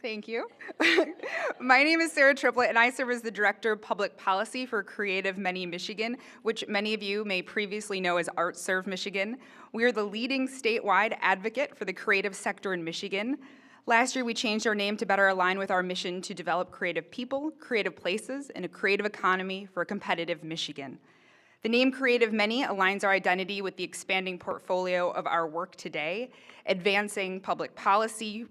Thank you. My name is Sarah Triplett, and I serve as the Director of Public Policy for Creative Many Michigan, which many of you may previously know as ArtServe Michigan. We are the leading statewide advocate for the creative sector in Michigan. Last year, we changed our name to better align with our mission to develop creative people, creative places, and a creative economy for a competitive Michigan. The name Creative Many aligns our identity with the expanding portfolio of our work today, advancing public policy,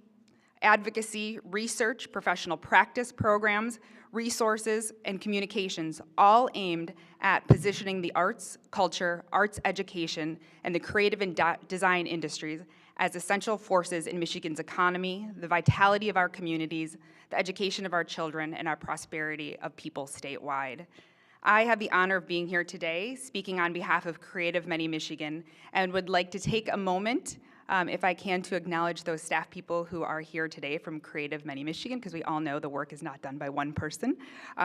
advocacy, research, professional practice programs, resources, and communications, all aimed at positioning the arts, culture, arts education, and the creative and design industries as essential forces in Michigan's economy, the vitality of our communities, the education of our children, and our prosperity of people statewide. I have the honor of being here today, speaking on behalf of Creative Many Michigan, and would like to take a moment, if I can, to acknowledge those staff people who are here today from Creative Many Michigan, because we all know the work is not done by one person.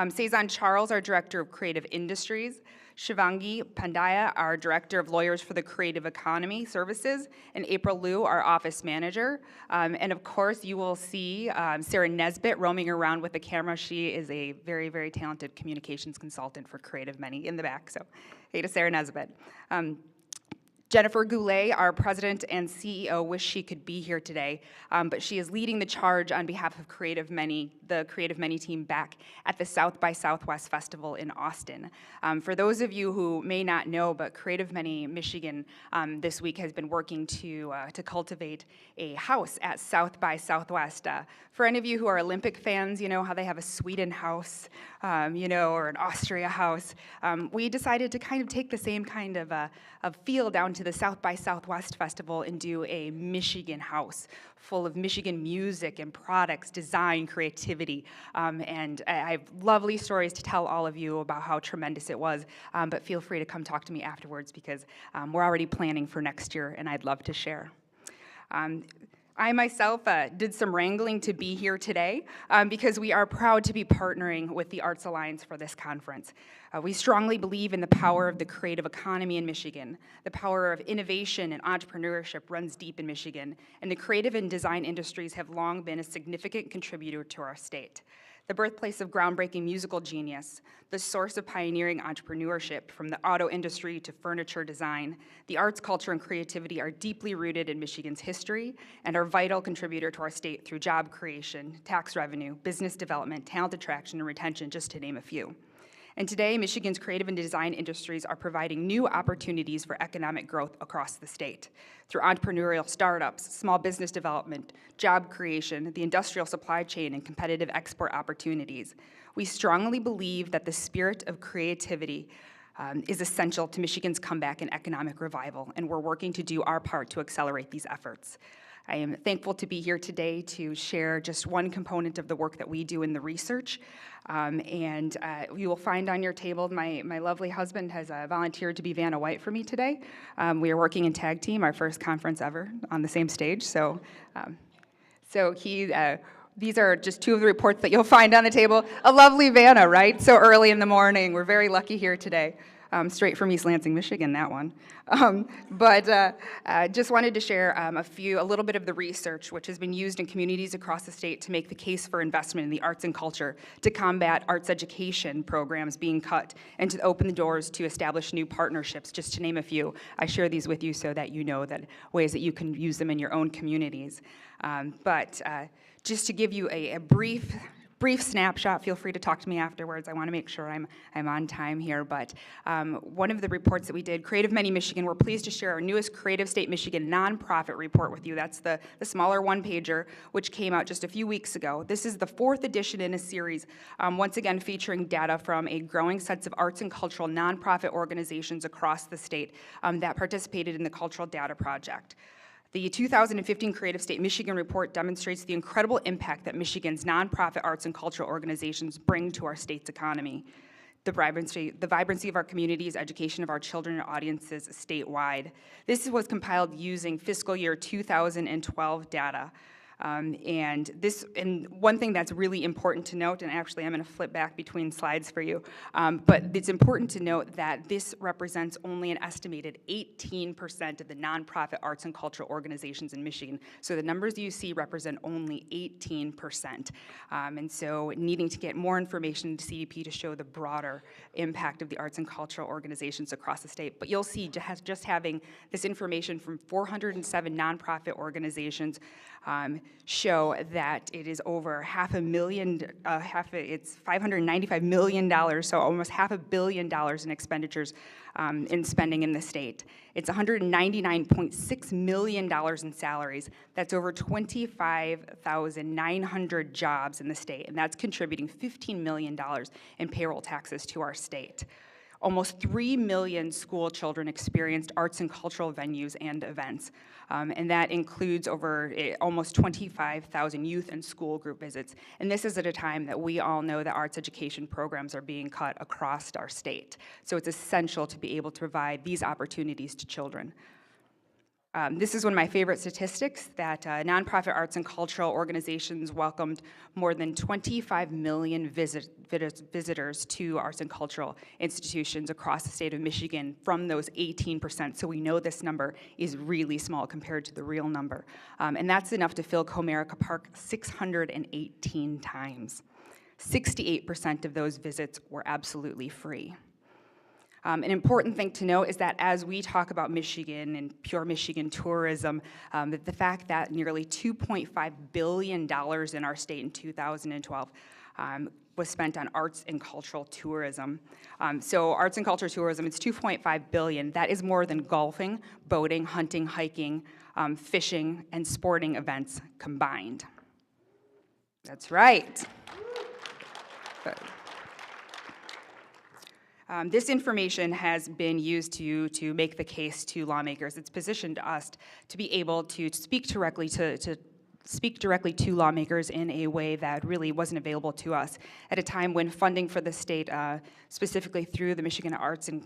Cezanne Charles, our Director of Creative Industries, Shivangi Pandya, our Director of Lawyers for the Creative Economy Services, and April Liu, our Office Manager. And of course, you will see Sarah Nesbitt roaming around with the camera. She is a very, very talented communications consultant for Creative Many in the back. So, hey to Sarah Nesbitt. Jennifer Goulet, our president and CEO, wish she could be here today, but she is leading the charge on behalf of Creative Many, the Creative Many team back at the South by Southwest Festival in Austin. For those of you who may not know, but Creative Many Michigan this week has been working to cultivate a house at South by Southwest. For any of you who are Olympic fans, you know how they have a Sweden house, or an Austria house. We decided to kind of take the same kind of feel down to the South by Southwest Festival and do a Michigan house full of Michigan music and products, design, creativity, and I have lovely stories to tell all of you about how tremendous it was, but feel free to come talk to me afterwards because we're already planning for next year and I'd love to share. I myself did some wrangling to be here today because we are proud to be partnering with the Arts Alliance for this conference. We strongly believe in the power of the creative economy in Michigan. The power of innovation and entrepreneurship runs deep in Michigan, and the creative and design industries have long been a significant contributor to our state. The birthplace of groundbreaking musical genius, the source of pioneering entrepreneurship from the auto industry to furniture design, the arts, culture, and creativity are deeply rooted in Michigan's history and are a vital contributor to our state through job creation, tax revenue, business development, talent attraction, and retention, just to name a few. And today, Michigan's creative and design industries are providing new opportunities for economic growth across the state. Through entrepreneurial startups, small business development, job creation, the industrial supply chain, and competitive export opportunities. We strongly believe that the spirit of creativity is essential to Michigan's comeback and economic revival, and we're working to do our part to accelerate these efforts. I am thankful to be here today to share just one component of the work that we do in the research. And you will find on your table, my lovely husband has volunteered to be Vanna White for me today. We are working in tag team, our first conference ever on the same stage. So these are just two of the reports that you'll find on the table. A lovely Vanna, right? So early in the morning. We're very lucky here today. Straight from East Lansing, Michigan, that one. Just wanted to share a little bit of the research which has been used in communities across the state to make the case for investment in the arts and culture, to combat arts education programs being cut, and to open the doors to establish new partnerships, just to name a few. I share these with you so that you know that ways that you can use them in your own communities. Just to give you a brief snapshot, feel free to talk to me afterwards. I want to make sure I'm on time here, but one of the reports that we did, Creative Many Michigan, we're pleased to share our newest Creative State Michigan nonprofit report with you. That's the smaller one-pager, which came out just a few weeks ago. This is the 4th edition in a series, once again featuring data from a growing sets of arts and cultural nonprofit organizations across the state that participated in the Cultural Data Project. The 2015 Creative State Michigan report demonstrates the incredible impact that Michigan's nonprofit arts and cultural organizations bring to our state's economy, the vibrancy of our communities, education of our children and audiences statewide. This was compiled using fiscal year 2012 data. And one thing that's really important to note, and actually I'm going to flip back between slides for you, but it's important to note that this represents only an estimated 18% of the nonprofit arts and cultural organizations in Michigan. So the numbers you see represent only 18%. And so needing to get more information to CDP to show the broader impact of the arts and cultural organizations across the state. But you'll see just having this information from 407 nonprofit organizations show that it is over it's $595 million, so almost $500 million in expenditures in spending in the state. It's $199.6 million in salaries. That's over 25,900 jobs in the state, and that's contributing $15 million in payroll taxes to our state. Almost 3 million school children experienced arts and cultural venues and events, and that includes over almost 25,000 youth and school group visits. And this is at a time that we all know that arts education programs are being cut across our state. So it's essential to be able to provide these opportunities to children. This is one of my favorite statistics, that nonprofit arts and cultural organizations welcomed more than 25 million visitors to arts and cultural institutions across the state of Michigan from those 18%. So we know this number is really small compared to the real number. And that's enough to fill Comerica Park 618 times. 68% of those visits were absolutely free. An important thing to note is that as we talk about Michigan and pure Michigan tourism, that the fact that nearly $2.5 billion in our state in 2012 was spent on arts and cultural tourism. So arts and cultural tourism, it's $2.5 billion. That is more than golfing, boating, hunting, hiking, fishing, and sporting events combined. That's right. This information has been used to make the case to lawmakers. It's positioned us to be able to speak directly to lawmakers in a way that really wasn't available to us at a time when funding for the state, specifically through the Michigan Arts and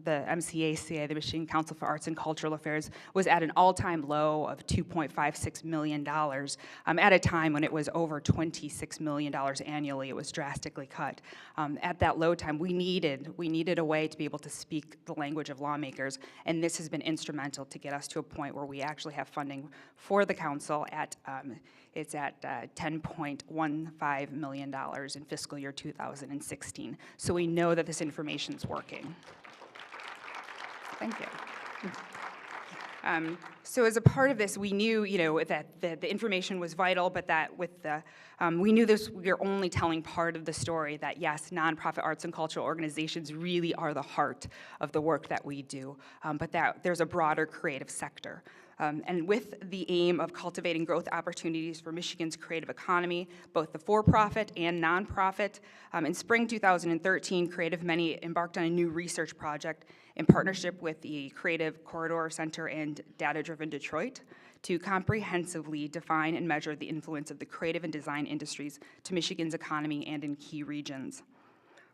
the MCACA, the Michigan Council for Arts and Cultural Affairs, was at an all-time low of $2.56 million at a time when it was over $26 million annually. It was drastically cut. At that low time, we needed a way to be able to speak the language of lawmakers, and this has been instrumental to get us to a point where we actually have funding for the council at it's at $10.15 million in fiscal year 2016. So we know that this information is working. Thank you. So as a part of this, we knew, that the information was vital, but that with we knew we were only telling part of the story, that yes, nonprofit arts and cultural organizations really are the heart of the work that we do, but that there's a broader creative sector. And with the aim of cultivating growth opportunities for Michigan's creative economy, both the for-profit and nonprofit, in spring 2013, Creative Many embarked on a new research project in partnership with the Creative Corridor Center and Data Driven Detroit to comprehensively define and measure the influence of the creative and design industries to Michigan's economy and in key regions.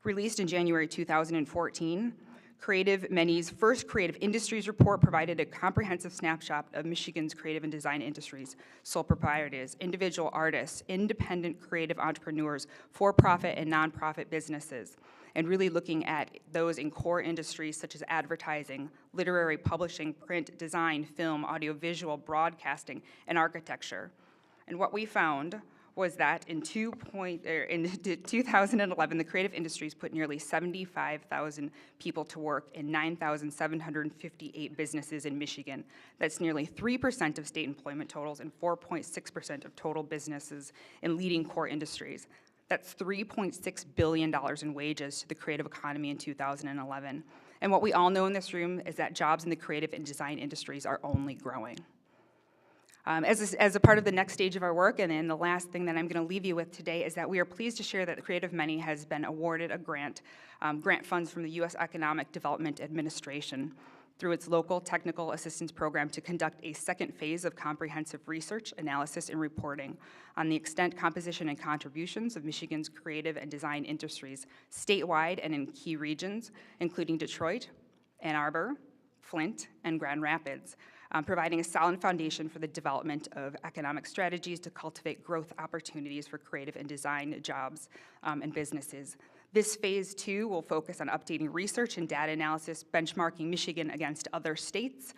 Released in January 2014, Creative Many's first creative industries report provided a comprehensive snapshot of Michigan's creative and design industries, sole proprietors, individual artists, independent creative entrepreneurs, for-profit and nonprofit businesses, and really looking at those in core industries such as advertising, literary publishing, print, design, film, audiovisual, broadcasting, and architecture. And what we found was that in 2011, the creative industries put nearly 75,000 people to work in 9,758 businesses in Michigan. That's nearly 3% of state employment totals and 4.6% of total businesses in leading core industries. That's $3.6 billion in wages to the creative economy in 2011. And what we all know in this room is that jobs in the creative and design industries are only growing. As a part of the next stage of our work, and then the last thing that I'm going to leave you with today is that we are pleased to share that the Creative Many has been awarded a grant funds from the U.S. Economic Development Administration through its local technical assistance program to conduct a second phase of comprehensive research, analysis, and reporting on the extent, composition, and contributions of Michigan's creative and design industries statewide and in key regions, including Detroit, Ann Arbor, Flint, and Grand Rapids. providing a solid foundation for the development of economic strategies to cultivate growth opportunities for creative and design jobs and businesses. This phase 2 will focus on updating research and data analysis, benchmarking Michigan against other states,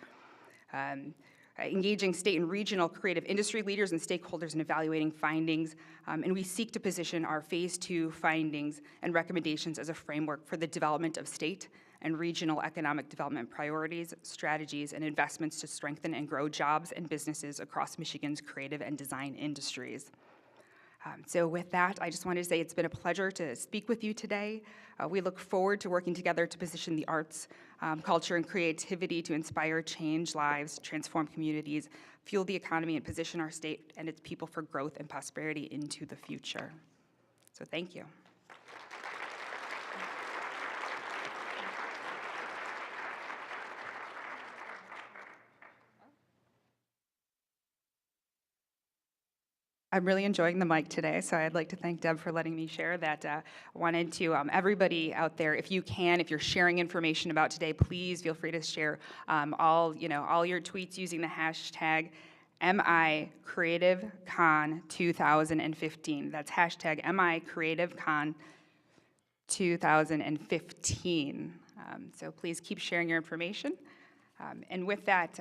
engaging state and regional creative industry leaders and stakeholders in evaluating findings, and we seek to position our phase 2 findings and recommendations as a framework for the development of state and regional economic development priorities, strategies, and investments to strengthen and grow jobs and businesses across Michigan's creative and design industries. So with that, I just wanted to say it's been a pleasure to speak with you today. We look forward to working together to position the arts, culture, and creativity to inspire, change lives, transform communities, fuel the economy, and position our state and its people for growth and prosperity into the future. So thank you. I'm really enjoying the mic today, so I'd like to thank Deb for letting me share that. I wanted to, everybody out there, if you can, if you're sharing information about today, please feel free to share all your tweets using the hashtag MICreativeCon2015. That's hashtag MICreativeCon2015. So please keep sharing your information. And with that,